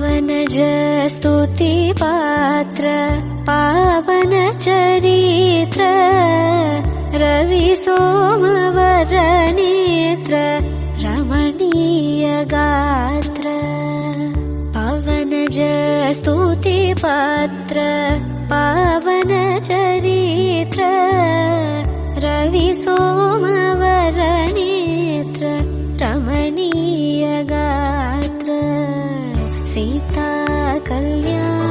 पवनज स्तुति पात्र पावन चरित्र रवि सोमवर नेत्र रमणीय गात्र पवनज स्तुति पात्र पावन चरित्र रवि सोमवर नेत्र रमणीय गात्र सीता कल्याण